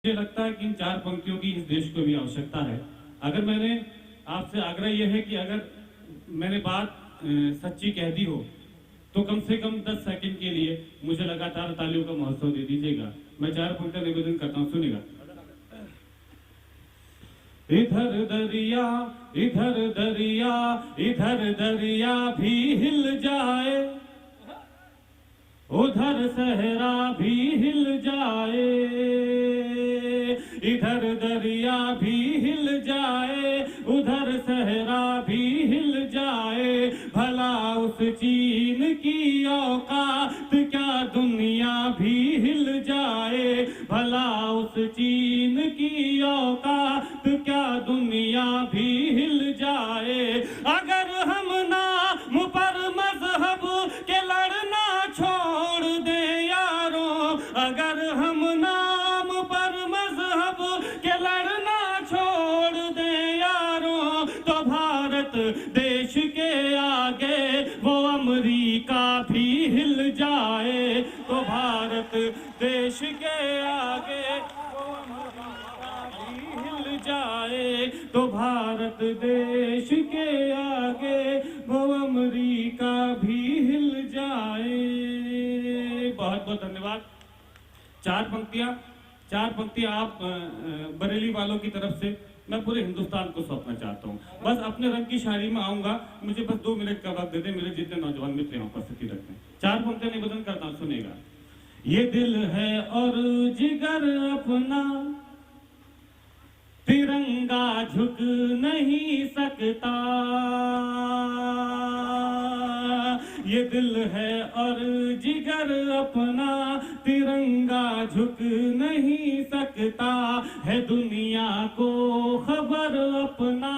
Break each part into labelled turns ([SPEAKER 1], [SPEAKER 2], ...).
[SPEAKER 1] मुझे लगता है कि इन चार पंक्तियों की इस देश को भी आवश्यकता है। अगर मैंने आपसे आग्रह यह है कि अगर मैंने बात सच्ची कह दी हो तो कम से कम 10 सेकंड के लिए मुझे लगातार तालियों का महोत्सव दे दीजिएगा। मैं चार पंक्तियां निवेदन करता हूं, सुनिएगा। इधर दरिया इधर दरिया इधर दरिया भी हिल जाए, उधर सहरा भी हिल जाए, इधर दरिया भी हिल जाए, उधर सहरा भी हिल जाए, भला उस चीन की औकात क्या दुनिया भी हिल जाए, भला उस चीन की औकात क्या दुनिया भी हिल जाए। अगर हम नाम पर मजहब के लड़ना छोड़ दे यारों, अगर हम नाम पर मजहब के लड़ना छोड़ दे यारों, तो भारत देश के आगे वो अमेरिका भी हिल जाए, तो भारत देश के आगे वो अमेरिका भी हिल जाए, तो भारत देश के आगे वो अमेरिका भी हिल जाए। बहुत बहुत धन्यवाद। चार पंक्तियां आप बरेली वालों की तरफ से मैं पूरे हिंदुस्तान को सौंपना चाहता हूं। बस अपने रंग की शायरी में आऊंगा, मुझे बस 2 मिनट का वक्त दे दें। मेरे जितने नौजवान मित्र यहाँ उपस्थिति रखते हैं, चार पंक्तियां निवेदन करता हूं, सुनेगा। ये दिल है और जिगर अपना, तिरंगा झुक नहीं सकता, ये दिल है और जिगर अपना, तिरंगा झुक नहीं सकता, है दुनिया को खबर अपना,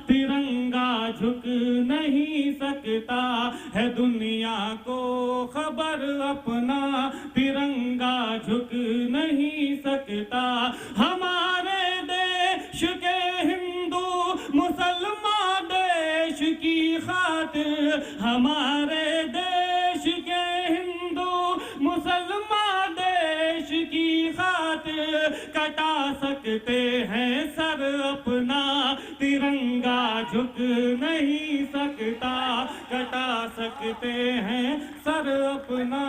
[SPEAKER 1] तिरंगा झुक नहीं सकता, है दुनिया को खबर अपना, तिरंगा झुक नहीं सकता। हमारे देश के हिंदू मुसलमान देश की खातिर, हमारे देश के हिंदू मुसलमान देश की खातिर कटा सकते हैं सर अपना, तिरंगा झुक नहीं सकता, कटा सकते हैं सर अपना,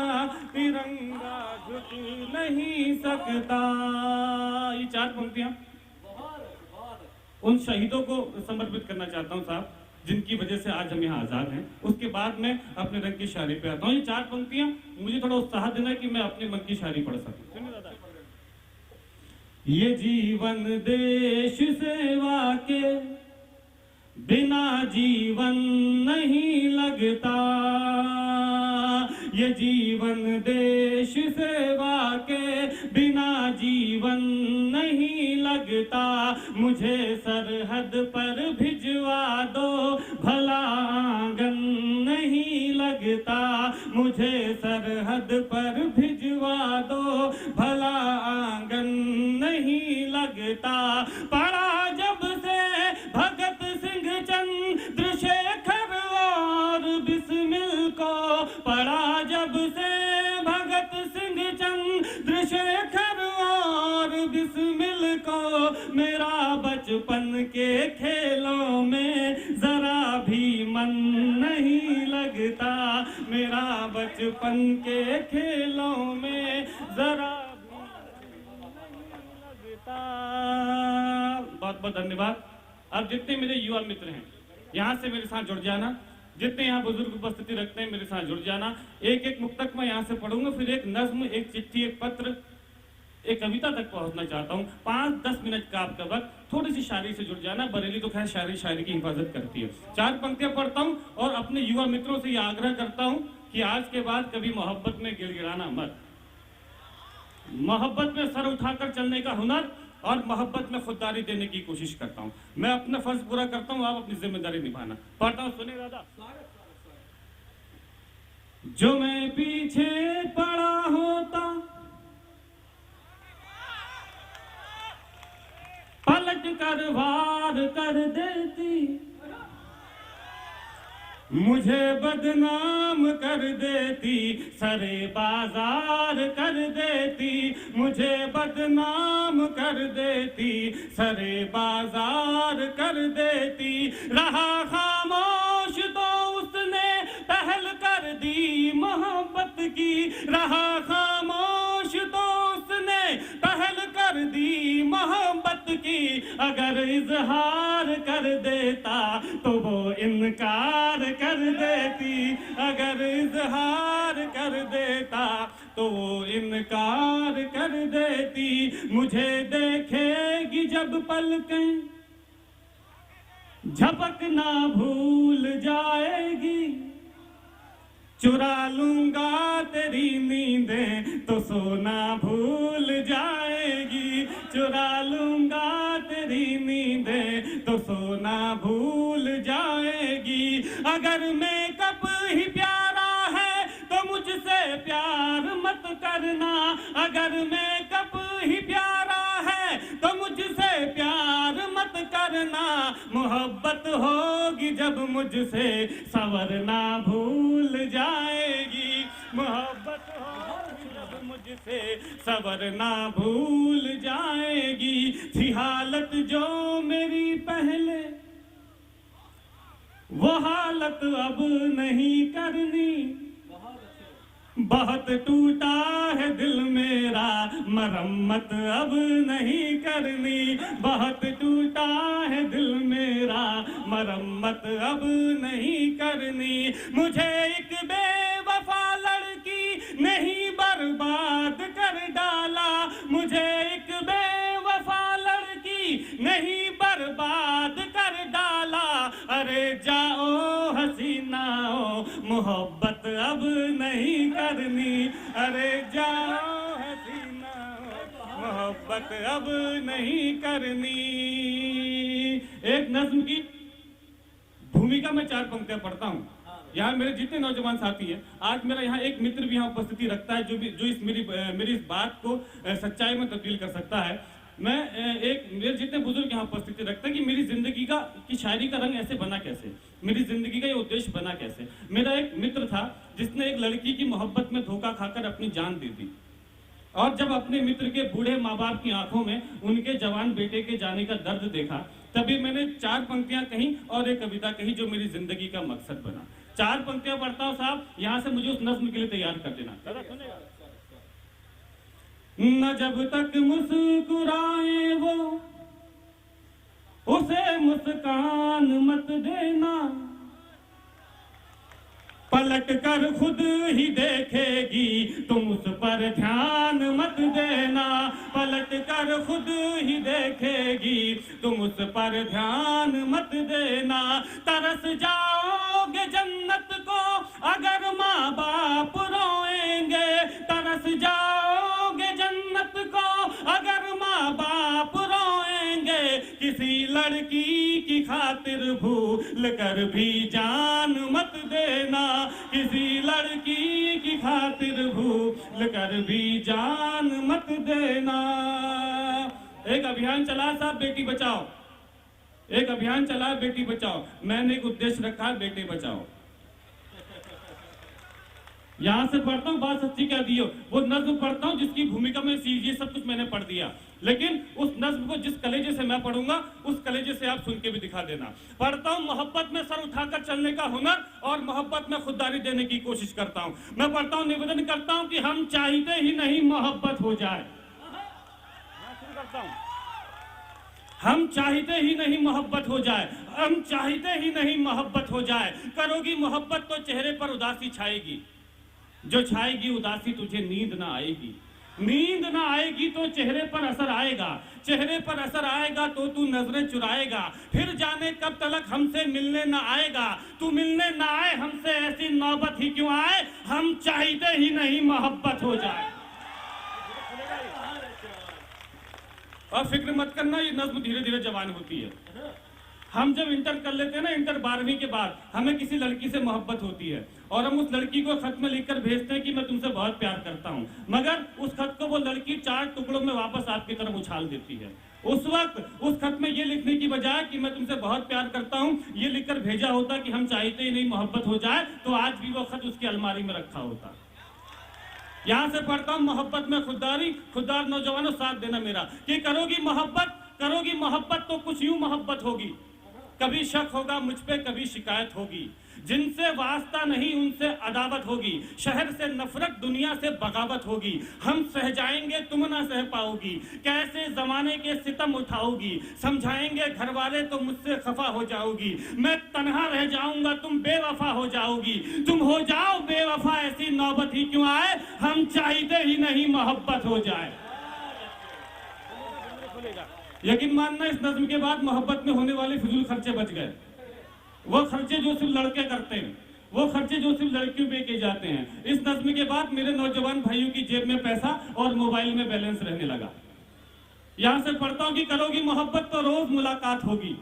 [SPEAKER 1] तिरंगा झुक नहीं सकता। ये चार पंक्तियां उन शहीदों को समर्पित करना चाहता हूं साहब, जिनकी वजह से आज हम यहाँ आजाद हैं। उसके बाद मैं अपने रंग की शायरी पे आता हूँ। ये चार पंक्तियां मुझे थोड़ा उत्साह देना है कि मैं अपने मन की शायरी पढ़ सकूं। ये जीवन देश सेवा के बिना जीवन नहीं लगता, ये जीवन देश सेवा के बिना जीवन नहीं लगता, मुझे सरहद पर भिजवा दो भला आंगन नहीं लगता, मुझे सरहद पर भिजवा दो भला आंगन नहीं लगता। पड़ा जब से भगत सिंह चंद्रशेखर और बिस्मिल को, पड़ा जब से भगत सिंह चंद्रशेखर और बिस्मिल को, मेरा बचपन के खेलों में जरा भी मन नहीं लगता, मेरा बचपन के खेलों में जरा भी मन नहीं लगता। बहुत बहुत धन्यवाद। अब जितने मेरे युवा मित्र हैं यहाँ से मेरे साथ जुड़ जाना, जितने यहाँ बुजुर्ग उपस्थिति रखते हैं मेरे साथ जुड़ जाना। एक एक मुक्तक मैं यहाँ से पढ़ूंगा, फिर एक नज्म, एक चिट्ठी, एक पत्र, एक कविता तक पहुंचना चाहता हूँ। 5-10 मिनट का आपका वक्त, थोड़ी सी शायरी से जुड़ जाना। बरेली तो खैर शायरी की हिफाजत करती है। चार पंक्तियां पढ़ता हूँ और अपने युवा मित्रों से यह आग्रह करता हूँ कि आज के बाद कभी मोहब्बत में गिड़गिड़ाना मत, मोहब्बत में सर उठाकर चलने का हुनर और मोहब्बत में खुददारी देने की कोशिश करता हूँ। मैं अपना फर्ज पूरा करता हूँ, आप अपनी जिम्मेदारी निभाना। पढ़ता हूँ, सुनिए दादा। जो मैं पीछे पड़ा होता पलट कर वार कर देती, मुझे बदनाम कर देती, सरे बाजार कर देती, मुझे बदनाम कर देती, सरे बाजार कर देती। रहा खामोश तो उसने पहल कर दी मोहब्बत की, रहा खामोश तो उसने पहल कर दी मोहब्बत की। अगर इजहार कर देता तो वो इनकार कर देती, अगर इजहार कर देता तो वो इनकार कर देती। मुझे देखेगी जब पलकें झपकना भूल जाएगी, चुरा लूंगा तेरी नींदें तो सोना भूल जाएगी, चुरा लूंगा तेरी नींदें तो सोना भूल जाएगी। अगर मेकअप ही प्यारा है तो मुझसे प्यार मत करना, अगर मेकअप ही प्यारा है तो मुझसे प्यार मत करना। मोहब्बत होगी जब मुझसे संवरना भूल जाएगी, मोहब्बत होगी जब मुझसे संवरना भूल जाएगी। थी हालत जो मेरी पहले वो हालत अब नहीं करनी, बहुत टूटा है दिल मेरा मरम्मत अब नहीं करनी, बहुत टूटा है दिल मेरा मरम्मत अब नहीं करनी। मुझे एक बेवफा लड़की नहीं बर्बाद कर डाला, मुझे एक बेवफा लड़की नहीं बर्बाद कर डाला। अरे जाओ हसीनाओ मोहब्बत अब नहीं करनी, अरे जाओ हसीनाओ मोहब्बत अब नहीं करनी। एक नज्म की भूमिका में 4 पंक्तियां पढ़ता हूँ। यहाँ मेरे जितने नौजवान साथी हैं, आज मेरा यहाँ एक मित्र भी यहाँ उपस्थिति रखता है जो इस मेरी इस बात को सच्चाई में तब्दील कर सकता है। मैं मेरे जितने बुजुर्ग यहाँ उपस्थिति रखते हैं कि मेरी जिंदगी की शायरी का रंग ऐसे बना कैसे, मेरी जिंदगी का ये उद्देश्य बना कैसे। मेरा एक मित्र था जिसने एक लड़की की मोहब्बत में धोखा खाकर अपनी जान दे दी, और जब अपने मित्र के बूढ़े माँ बाप की आंखों में उनके जवान बेटे के जाने का दर्द देखा, तभी मैंने 4 पंक्तियां कही और एक कविता कही जो मेरी जिंदगी का मकसद बना। 4 पंक्तियां पढ़ता हूँ साहब, यहाँ से मुझे उस नज्म के लिए तैयार कर देना। न जब तक मुस्कुराए वो उसे मुस्कान मत देना, पलट कर खुद ही देखेगी तुम उस पर ध्यान मत देना, पलट कर खुद ही देखेगी तुम उस पर ध्यान मत देना। तरस जाओगे जन्नत को अगर माँ बाप रोएंगे, तरस जाओगे जन्नत को अगर माँ बाप रोएंगे। किसी लड़की की खातिर भूल कर भी जान मत देना, किसी लड़की की खातिर भूल कर भी जान मत देना। एक अभियान चला साहब बेटी बचाओ, एक अभियान चला बेटी बचाओ। मैंने एक उद्देश्य रखा है बेटे बचाओ। यहां से पढ़ता हूँ, बात सच्ची क्या दी हो, वो नज्म पढ़ता हूँ जिसकी भूमिका में ये सब कुछ मैंने पढ़ दिया, लेकिन उस नज्म को जिस कलेजे से मैं पढ़ूंगा उस कलेजे से आप सुन के भी दिखा देना। पढ़ता हूँ, मोहब्बत में सर उठाकर चलने का हुनर और मोहब्बत में खुददारी देने की कोशिश करता हूँ। मैं पढ़ता हूँ, निवेदन करता हूँ कि हम चाहते ही नहीं मोहब्बत हो जाए। मैं शुरू करता हूँ, हम चाहते ही नहीं मोहब्बत हो जाए, हम चाहते ही नहीं मोहब्बत हो जाए। करोगी मोहब्बत तो चेहरे पर उदासी छाएगी, जो छाएगी उदासी तुझे नींद ना आएगी, नींद ना आएगी तो चेहरे पर असर आएगा, चेहरे पर असर आएगा तो तू नजरें चुराएगा। फिर जाने कब तलक हमसे मिलने ना आएगा, तू मिलने ना आए हमसे ऐसी नौबत ही क्यों आए। हम चाहते ही नहीं मोहब्बत हो जाए। और फिक्र मत करना, ये नज्म धीरे धीरे जवान होती है। हम जब इंटर कर लेते हैं ना, इंटर 12वीं के बाद हमें किसी लड़की से मोहब्बत होती है और हम उस लड़की को खत में लिखकर भेजते हैं कि मैं तुमसे बहुत प्यार करता हूं, मगर उस खत को वो लड़की 4 टुकड़ों में वापस आपकी तरफ उछाल देती है। उस वक्त उस खत में ये लिखने की बजाय कि मैं तुमसे बहुत प्यार करता हूं, ये लिखकर भेजा होता कि हम चाहते ही नहीं मोहब्बत हो जाए, तो आज भी वो खत उसकी अलमारी में रखा होता। यहां से पढ़ता हूं, मोहब्बत में खुददारी, खुददार नौजवानों साथ देना मेरा, कि करोगी मोहब्बत तो कुछ यूं मोहब्बत होगी, कभी शक होगा मुझ पे, कभी शिकायत होगी, जिनसे वास्ता नहीं उनसे अदावत होगी, शहर से नफरत दुनिया से बगावत होगी, हम सह जाएंगे तुम ना सह पाओगी, कैसे जमाने के सितम उठाओगी, समझाएंगे घर वाले तो मुझसे खफा हो जाओगी, मैं तन्हा रह जाऊंगा तुम बेवफा हो जाओगी, तुम हो जाओ बेवफा ऐसी नौबत ही क्यों आए, हम चाहते ही नहीं मोहब्बत हो जाए। यकीन मानना, इस नज्म के बाद मोहब्बत में होने वाले फिजूल खर्चे बच गए। वो खर्चे जो सिर्फ लड़के करते हैं, वो खर्चे जो सिर्फ लड़कियों पे किए जाते हैं। इस नज्म के बाद मेरे नौजवान भाइयों की जेब में पैसा और मोबाइल में बैलेंस रहने लगा। यहां से पढ़ता हूं कि करोगी मोहब्बत तो रोज मुलाकात होगी,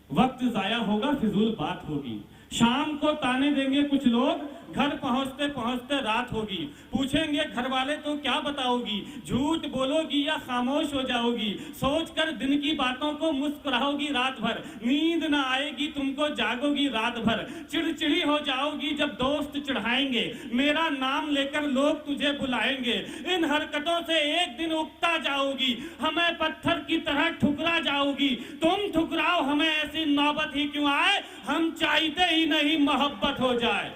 [SPEAKER 1] वक्त जाया होगा फिजूल बात होगी, शाम को ताने देंगे कुछ लोग, घर पहुंचते पहुंचते रात होगी, पूछेंगे घर वाले तो क्या बताओगी, झूठ बोलोगी या खामोश हो जाओगी, सोचकर दिन की बातों को मुस्कुराओगी रात भर, नींद ना आएगी तुमको जागोगी रात भर, चिड़चिड़ी हो जाओगी जब दोस्त चिढ़ाएंगे, मेरा नाम लेकर लोग तुझे बुलाएंगे, इन हरकतों से एक दिन उगता जाओगी, हमें पत्थर की तरह ठुकरा जाओगी, तुम ठुकराओ हमें ऐसी नौबत ही क्यों आए, हम चाहते ही नहीं मोहब्बत हो जाए।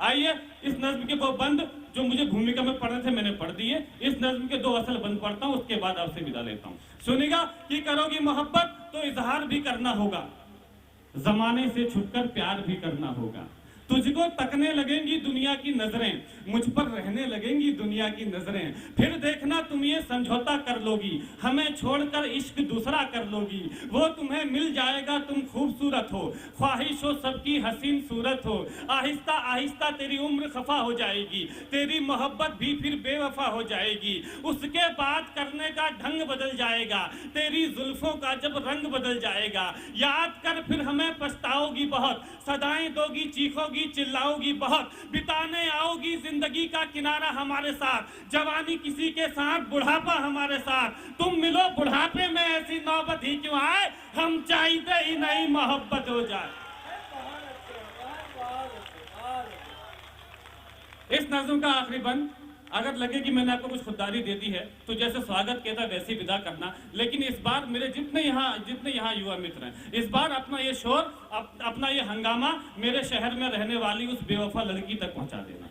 [SPEAKER 1] आइए इस नज्म के 2 बंद जो मुझे भूमिका में पढ़ने थे मैंने पढ़ दिए, इस नज्म के 2 असल बंद पढ़ता हूं, उसके बाद आपसे विदा लेता हूं। सुनिएगा कि करोगी मोहब्बत तो इजहार भी करना होगा, जमाने से छुपकर प्यार भी करना होगा, तुझको तकने लगेंगी दुनिया की नजरें, मुझ पर रहने लगेंगी दुनिया की नजरें, फिर देखना तुम ये समझौता कर लोगी, हमें छोड़कर इश्क दूसरा कर लोगी, वो तुम्हें मिल जाएगा तुम खूबसूरत हो, ख्वाहिश हो सबकी हसीन सूरत हो, आहिस्ता आहिस्ता तेरी उम्र खफा हो जाएगी, तेरी मोहब्बत भी फिर बेवफा हो जाएगी, उसके बाद करने का ढंग बदल जाएगा, तेरी जुल्फों का जब रंग बदल जाएगा, याद कर फिर हमें पछताओगी बहुत, सदाएं दोगी चीखोगी चिल्लाओगी बहुत, बिताने आओगी जिंदगी का किनारा हमारे साथ, जवानी किसी के साथ बुढ़ापा हमारे साथ, तुम मिलो बुढ़ापे में ऐसी नौबत ही क्यों आए, हम चाहते ही नहीं मोहब्बत हो जाए। इस नज़्म का आखिरी बंद, अगर लगे कि मैंने आपको कुछ खुददारी दे दी है तो जैसे स्वागत किया था वैसे विदा करना, लेकिन इस बार मेरे जितने यहाँ युवा मित्र हैं, इस बार अपना ये शोर, अपना ये हंगामा मेरे शहर में रहने वाली उस बेवफा लड़की तक पहुंचा देना,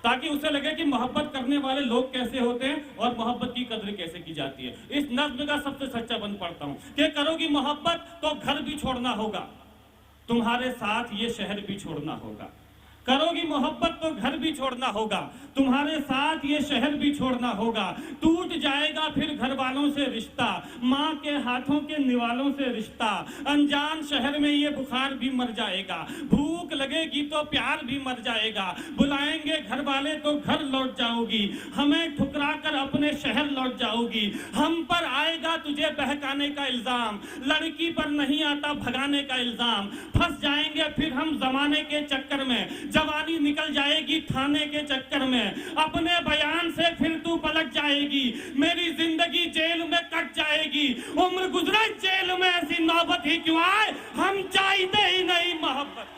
[SPEAKER 1] ताकि उसे लगे कि मोहब्बत करने वाले लोग कैसे होते हैं और मोहब्बत की कदर कैसे की जाती है। इस नज्म का सबसे सच्चा बंद पढ़ता हूं कि करोगी मोहब्बत तो घर भी छोड़ना होगा, तुम्हारे साथ ये शहर भी छोड़ना होगा, करोगी मोहब्बत तो घर भी छोड़ना होगा, तुम्हारे साथ ये शहर भी छोड़ना होगा, टूट जाएगा फिर घर वालों से रिश्ता, माँ के हाथों के निवालों से रिश्ता, अनजान शहर में ये बुखार भी मर जाएगा, भूख लगेगी तो प्यार भी मर जाएगा, बुलाएंगे घर वाले तो घर लौट जाओगी, हमें ठुकरा कर अपने शहर लौट जाओगी, हम पर आएगा तुझे बहकाने का इल्जाम, लड़की पर नहीं आता भगाने का इल्जाम, फंस जाएंगे फिर हम जमाने के चक्कर में, जवानी निकल जाएगी थाने के चक्कर में, अपने बयान से फिर तू पलट जाएगी, मेरी जिंदगी जेल में कट जाएगी, उम्र गुजरे जेल में ऐसी नौबत ही क्यों आए, हम चाहते ही नहीं मोहब्बत।